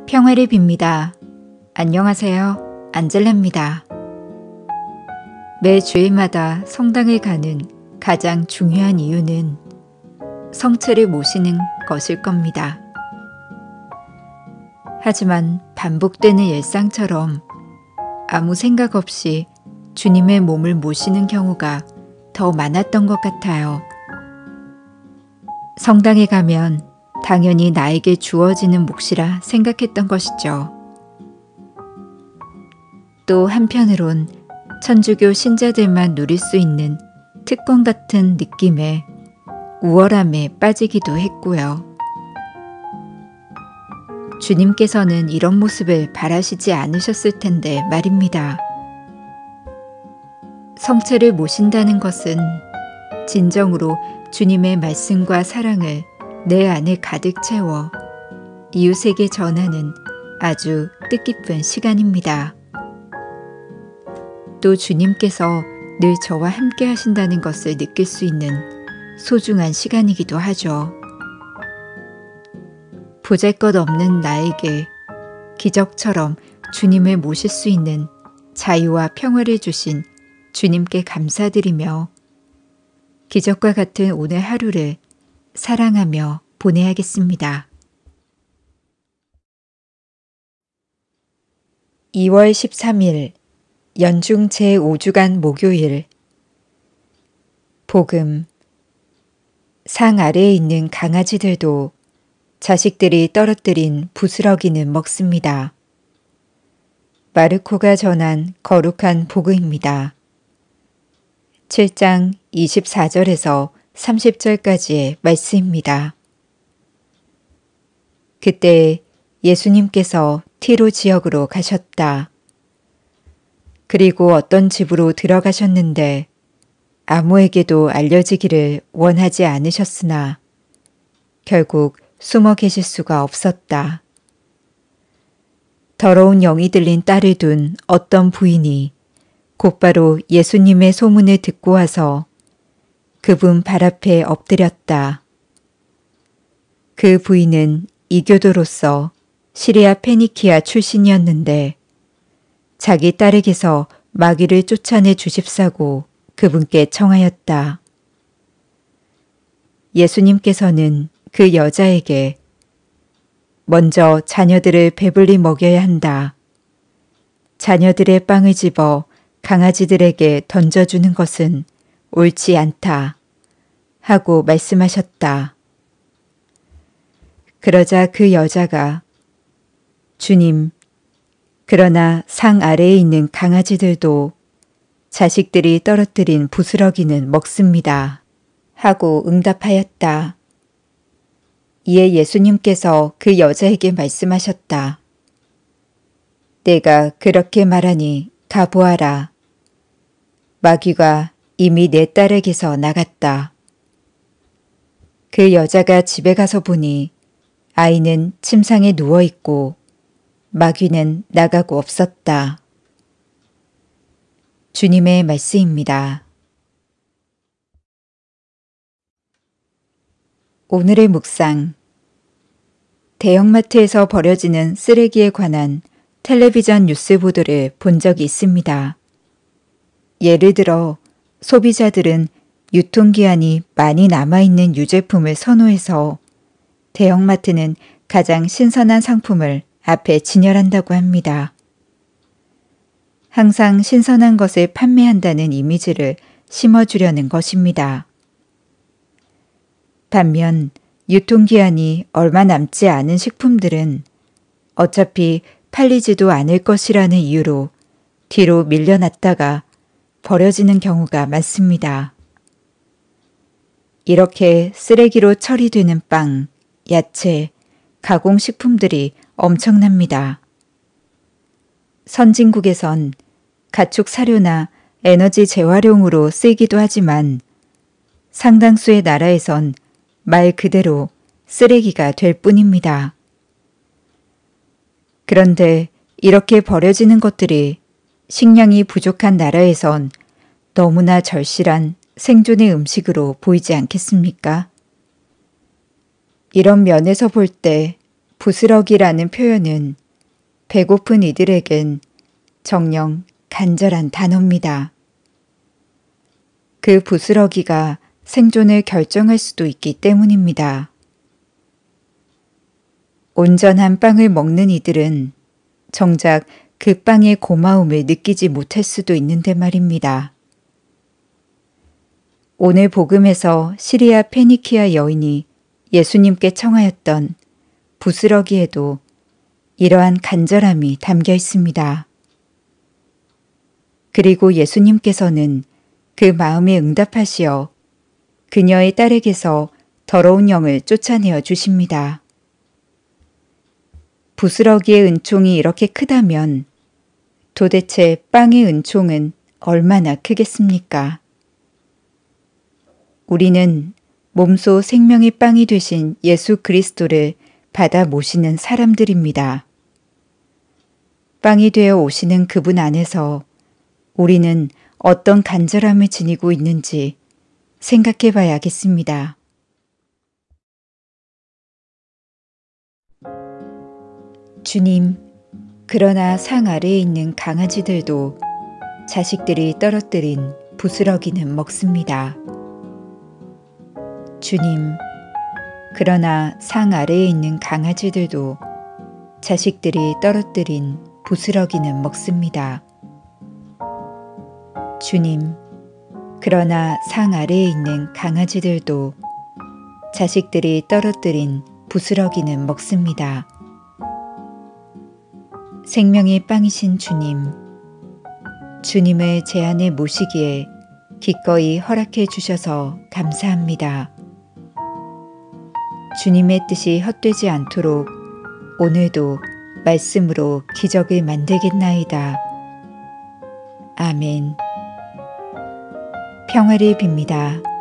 평화를 빕니다. 안녕하세요. 안젤라입니다. 매 주일마다 성당을 가는 가장 중요한 이유는 성체를 모시는 것일 겁니다. 하지만 반복되는 일상처럼 아무 생각 없이 주님의 몸을 모시는 경우가 더 많았던 것 같아요. 성당에 가면 당연히 나에게 주어지는 몫이라 생각했던 것이죠. 또 한편으론 천주교 신자들만 누릴 수 있는 특권 같은 느낌에 우월함에 빠지기도 했고요. 주님께서는 이런 모습을 바라시지 않으셨을 텐데 말입니다. 성체를 모신다는 것은 진정으로 주님의 말씀과 사랑을 내 안에 가득 채워 이웃에게 전하는 아주 뜻깊은 시간입니다. 또 주님께서 늘 저와 함께 하신다는 것을 느낄 수 있는 소중한 시간이기도 하죠. 보잘것없는 나에게 기적처럼 주님을 모실 수 있는 자유와 평화를 주신 주님께 감사드리며 기적과 같은 오늘 하루를 사랑하며 보내야겠습니다. 2월 13일 연중 제5주간 목요일 복음 상 아래에 있는 강아지들도 자식들이 떨어뜨린 부스러기는 먹습니다. 마르코가 전한 거룩한 복음입니다. 7장 24절에서 30절까지의 말씀입니다. 그때 예수님께서 티로 지역으로 가셨다. 그리고 어떤 집으로 들어가셨는데 아무에게도 알려지기를 원하지 않으셨으나 결국 숨어 계실 수가 없었다. 더러운 영이 들린 딸을 둔 어떤 부인이 곧바로 예수님의 소문을 듣고 와서 그분 발 앞에 엎드렸다. 그 부인은 이교도로서 시리아 페니키아 출신이었는데 자기 딸에게서 마귀를 쫓아내 주십사고 그분께 청하였다. 예수님께서는 그 여자에게 먼저 자녀들을 배불리 먹여야 한다. 자녀들의 빵을 집어 강아지들에게 던져주는 것은 옳지 않다. 하고 말씀하셨다. 그러자 그 여자가 주님, 그러나 상 아래에 있는 강아지들도 자식들이 떨어뜨린 부스러기는 먹습니다. 하고 응답하였다. 이에 예수님께서 그 여자에게 말씀하셨다. 내가 그렇게 말하니 가보아라. 마귀가 이미 내 딸에게서 나갔다. 그 여자가 집에 가서 보니 아이는 침상에 누워있고 마귀는 나가고 없었다. 주님의 말씀입니다. 오늘의 묵상 대형마트에서 버려지는 쓰레기에 관한 텔레비전 뉴스 보도를 본 적이 있습니다. 예를 들어 소비자들은 유통기한이 많이 남아있는 유제품을 선호해서 대형마트는 가장 신선한 상품을 앞에 진열한다고 합니다. 항상 신선한 것을 판매한다는 이미지를 심어주려는 것입니다. 반면 유통기한이 얼마 남지 않은 식품들은 어차피 팔리지도 않을 것이라는 이유로 뒤로 밀려났다가 버려지는 경우가 많습니다. 이렇게 쓰레기로 처리되는 빵, 야채, 가공식품들이 엄청납니다. 선진국에선 가축 사료나 에너지 재활용으로 쓰이기도 하지만 상당수의 나라에선 말 그대로 쓰레기가 될 뿐입니다. 그런데 이렇게 버려지는 것들이 식량이 부족한 나라에선 너무나 절실한 생존의 음식으로 보이지 않겠습니까? 이런 면에서 볼 때 부스러기라는 표현은 배고픈 이들에겐 정녕 간절한 단어입니다. 그 부스러기가 생존을 결정할 수도 있기 때문입니다. 온전한 빵을 먹는 이들은 정작 그 빵의 고마움을 느끼지 못할 수도 있는데 말입니다. 오늘 복음에서 시리아 페니키아 여인이 예수님께 청하였던 부스러기에도 이러한 간절함이 담겨 있습니다. 그리고 예수님께서는 그 마음에 응답하시어 그녀의 딸에게서 더러운 영을 쫓아내어 주십니다. 부스러기의 은총이 이렇게 크다면 도대체 빵의 은총은 얼마나 크겠습니까? 우리는 몸소 생명의 빵이 되신 예수 그리스도를 받아 모시는 사람들입니다. 빵이 되어 오시는 그분 안에서 우리는 어떤 간절함을 지니고 있는지 생각해 봐야겠습니다. 주님, 그러나 상 아래에 있는 강아지들도 자식들이 떨어뜨린 부스러기는 먹습니다. 주님, 그러나 상 아래에 있는 강아지들도 자식들이 떨어뜨린 부스러기는 먹습니다. 주님, 그러나 상 아래에 있는 강아지들도 자식들이 떨어뜨린 부스러기는 먹습니다. 생명의 빵이신 주님, 주님을 제 안에 모시기에 기꺼이 허락해 주셔서 감사합니다. 주님의 뜻이 헛되지 않도록 오늘도 말씀으로 기적을 만들겠나이다. 아멘. 평화를 빕니다.